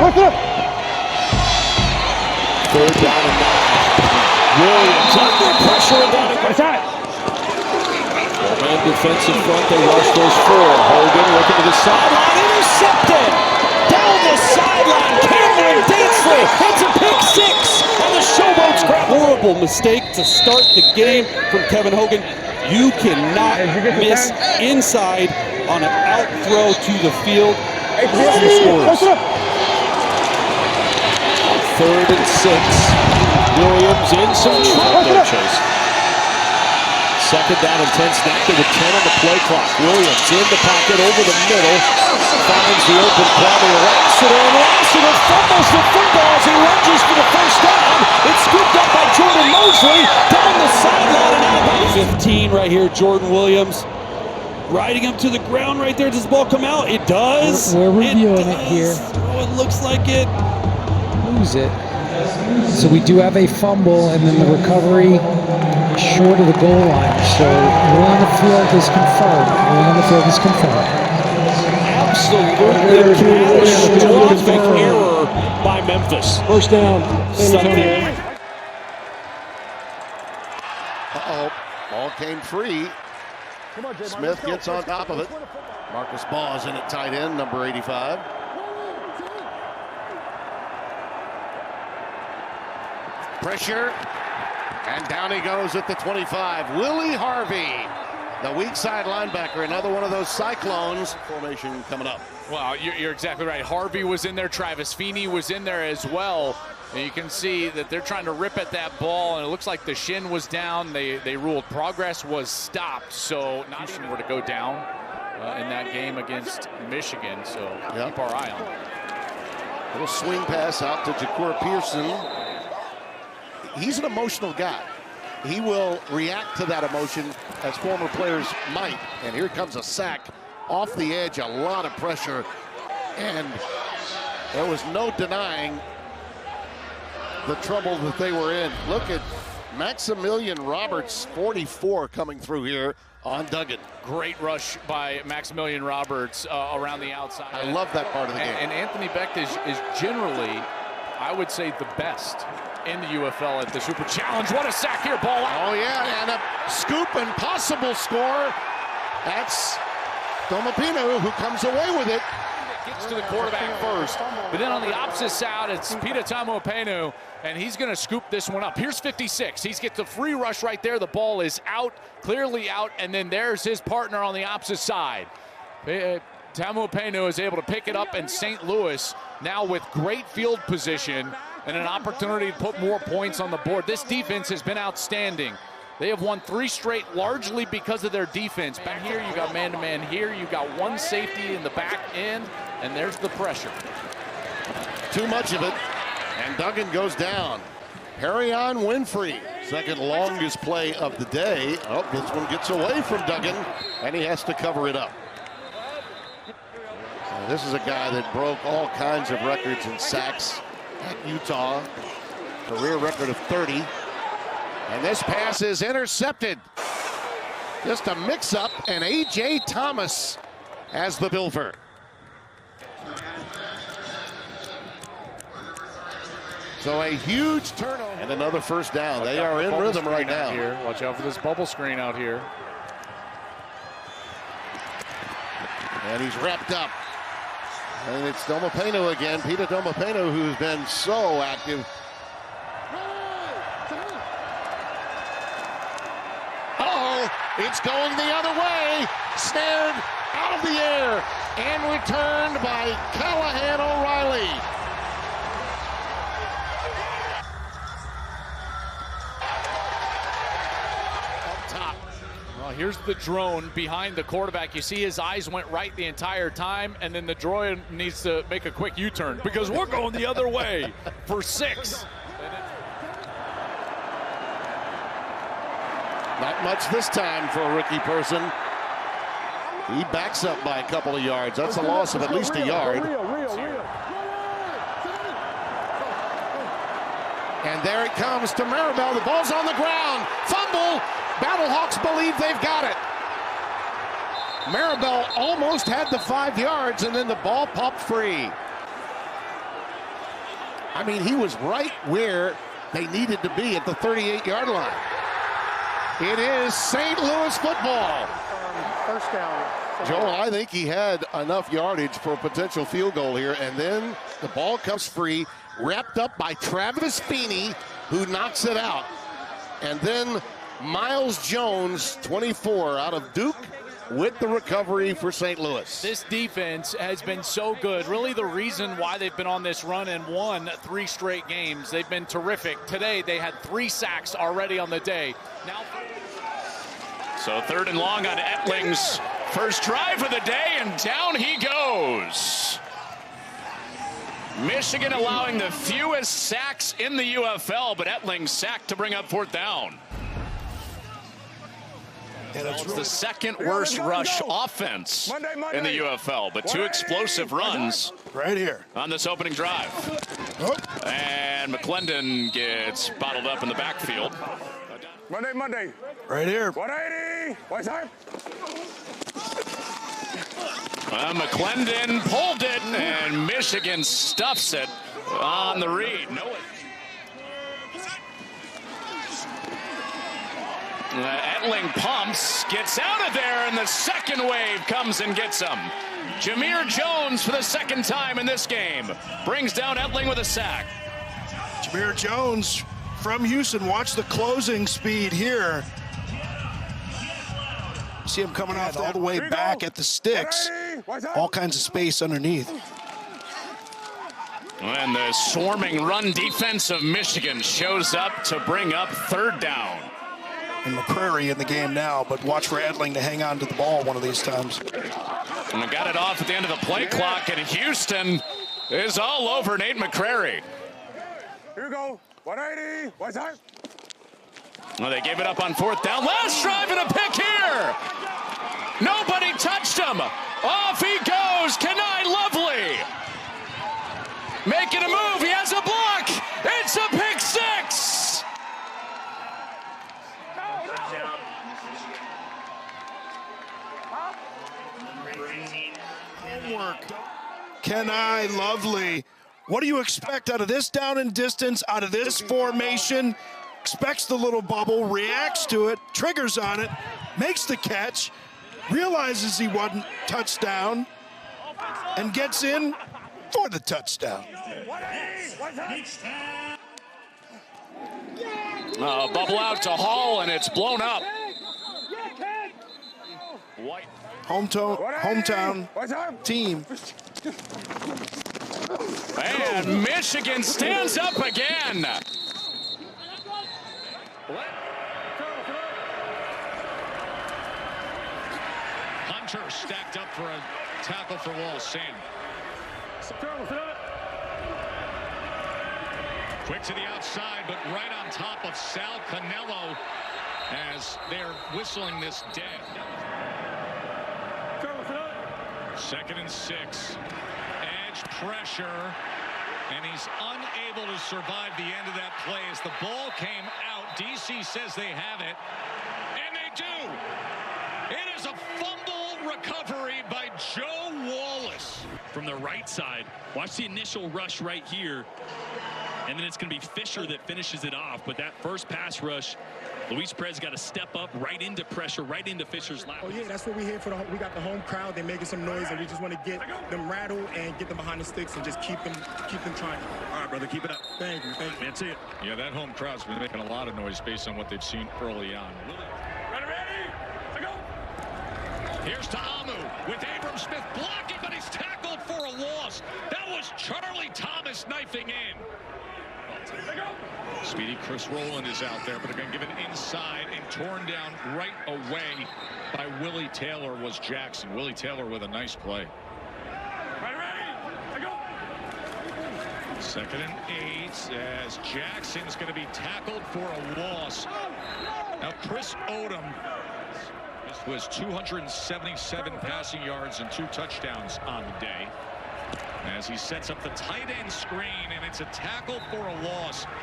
Third down and 9. Williams under pressure and down again. Man defensive front, they rush those 4. Hogan looking to the sideline, intercepted! Down the sideline, Cameron Dantzler, it's a pick 6, and the Showboats grab. Horrible mistake to start the game from Kevin Hogan. You cannot miss inside on an out throw to the field. He scores. Third and 6, Williams in some trouble. Chase. Second down and 10, snap to the 10 on the play clock. Williams in the pocket over the middle, finds the open Kwame Lassiter, and Lassiter fumbles the football as he lunges for the first down. It's scooped up by Jordan Mosley down the sideline and out by 15 right here. Jordan Williams riding him to the ground right there. Does the ball come out? It does. We're reviewing it here. Oh, it looks like it. Lose it. So we do have a fumble, and then the recovery short of the goal line. So ruling on the field is confirmed. Ruling on the field is confirmed. Absolutely catastrophic error by Memphis. First down. Uh-oh. Ball came free. Smith gets on top of it. Marcus Baugh is in at tight end, number 85. Pressure, and down he goes at the 25. Willie Harvey, the weak side linebacker, another one of those Cyclones. Formation coming up. Well, you're exactly right. Harvey was in there. Travis Feeney was in there as well. And you can see that they're trying to rip at that ball, and it looks like the shin was down. They ruled progress was stopped, so Nation were to go down in that game against Michigan. So keep our eye on it. Little swing pass out to Jacour Pearson. He's an emotional guy. He will react to that emotion as former players might. And here comes a sack off the edge, a lot of pressure. And there was no denying the trouble that they were in. Look at Maximilian Roberts, 44, coming through here on Duggan. Great rush by Maximilian Roberts around the outside. I love that part of the game. And Anthony Becht is generally, I would say, the best in the UFL at the Super Challenge. What a sack here, ball out. Oh yeah, and a scoop and possible score. That's Domopino who comes away with it. Gets to the quarterback first, but then on the opposite side, it's Peter Tamopenu, and he's going to scoop this one up. Here's 56. He gets the free rush right there. The ball is out, clearly out, and then there's his partner on the opposite side. Tamopenu is able to pick it up, and St. Louis now with great field position and an opportunity to put more points on the board. This defense has been outstanding. They have won 3 straight largely because of their defense. Back here, you got man-to-man. Here, you got one safety in the back end, and there's the pressure. Too much of it, and Duggan goes down. Perrion Winfrey, second longest play of the day. Oh, this one gets away from Duggan, and he has to cover it up. This is a guy that broke all kinds of records in sacks at Utah. Career record of 30. And this pass is intercepted. Just a mix-up, and A.J. Thomas has the Bilfer. So a huge turnover. And another first down. They are in rhythm right now. Here. Watch out for this bubble screen out here. And he's wrapped up. And it's Domopeno again. Peter Domopeno, who's been so active. It's going the other way, snared out of the air, and returned by Callahan O'Reilly. Up top. Well, here's the drone behind the quarterback. You see his eyes went right the entire time, and then the drone needs to make a quick U-turn because we're going the other way for 6. Not much this time for a rookie person. He backs up by a couple of yards. That's a loss of at least a yard. And there it comes to Maribel. The ball's on the ground. Fumble. Battlehawks believe they've got it. Maribel almost had the 5 yards, and then the ball popped free. I mean, he was right where they needed to be at the 38-yard line. It is St. Louis football. First down. Joel, I think he had enough yardage for a potential field goal here, and then the ball comes free, wrapped up by Travis Feeney, who knocks it out. And then Miles Jones, 24, out of Duke, with the recovery for St. Louis. This defense has been so good. Really the reason why they've been on this run and won 3 straight games. They've been terrific. Today they had 3 sacks already on the day. Now, so 3rd and long on Ettling's first drive of the day, and down he goes. Michigan allowing the fewest sacks in the UFL, but Ettling sacked to bring up 4th down. And it's the 2nd worst rush offense in the UFL, but 2 explosive runs right here on this opening drive. And McClendon gets bottled up in the backfield. Monday. right here. 180. What's that? McClendon pulled it, and Michigan stuffs it on the read. Ettling pumps, gets out of there, and the second wave comes and gets him. Jameer Jones for the 2nd time in this game brings down Ettling with a sack. Jameer Jones from Houston. Watch the closing speed here. See him coming off all the way back at the sticks. All kinds of space underneath. And the swarming run defense of Michigan shows up to bring up 3rd down. And McCrary in the game now, but watch for Ettling to hang on to the ball one of these times. And got it off at the end of the play clock, and Houston is all over Nate McCrary. Here we go. 180. What's that? Well, they gave it up on 4th down. Last drive and a pick here. Nobody touched him. Off he goes. Kenai Lovely making a move. He has a block. It's a pick 6. Homework. Kenai Lovely. What do you expect out of this down and distance, out of this formation? Expects the little bubble, reacts to it, triggers on it, makes the catch, realizes he wasn't touchdown, and gets in for the touchdown. Bubble out to Hall, and it's blown up. White. Hometown team. And Michigan stands up again. Hunter stacked up for a tackle for Wall Sam. Quick to the outside, but right on top of Sal Canelo as they're whistling this dead. 2nd and 6. Edge pressure, and he's unable to survive the end of that play as the ball came out. DC says they have it, and they do. It is a fumble recovery by Joe Wallace. From the right side, watch the initial rush right here, and then it's going to be Fisher that finishes it off. But that first pass rush, Luis Perez got to step up right into pressure, right into Fisher's lap. Oh yeah, that's what we're here for. We got the home crowd. They're making some noise, and we just want to get them rattled and get them behind the sticks and just keep them trying. All right, brother, keep it up. Thank you. That's it. Yeah, that home crowd's been making a lot of noise based on what they've seen early on. Ready, go. Here's to Amu with Abram Smith blocking, but he's tackled for a loss. That was Charlie Thomas knifing in. Speedy Chris Rowland is out there, but again given inside and torn down right away by Willie Taylor was Jackson. Willie Taylor with a nice play. Ready, go. 2nd and 8 as Jackson's going to be tackled for a loss. Now Chris Odom was 277 passing yards and 2 touchdowns on the day as he sets up the tight end screen, and it's a tackle for a loss.